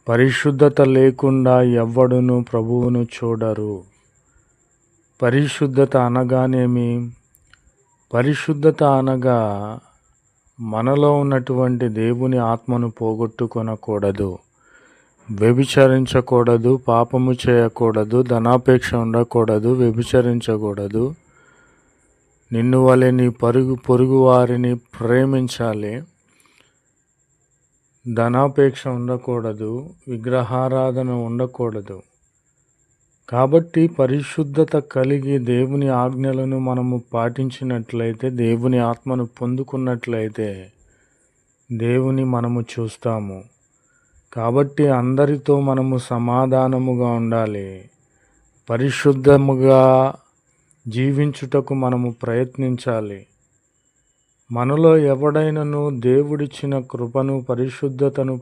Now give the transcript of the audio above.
పరిశుద్ధత లేకుండా ఎవ్వడును ప్రభువును చూడరు. పరిశుద్ధత అనగానేమి? పరిశుద్ధత అనగా మనలో ఉన్నటువంటి దేవుని ఆత్మను పోగొట్టుకొనకూడదు, వ్యభిచరించకూడదు, పాపము చేయకూడదు, ధనాపేక్ష ఉండకూడదు, వ్యభిచరించకూడదు. నిన్ను వలె నీ పొరుగు వారిని ప్రేమించాలి. ధనాపేక్ష ఉండకూడదు, విగ్రహారాధన ఉండకూడదు. కాబట్టి పరిశుద్ధత కలిగి దేవుని ఆజ్ఞలను మనము పాటించినట్లయితే, దేవుని ఆత్మను పొందుకున్నట్లయితే దేవుని మనము చూస్తాము. కాబట్టి అందరితో మనము సమాధానముగా ఉండాలి. పరిశుద్ధముగా జీవించుటకు మనము ప్రయత్నించాలి. మనలో ఎవడైనను దేవుడిచ్చిన కృపను, పరిశుద్ధతను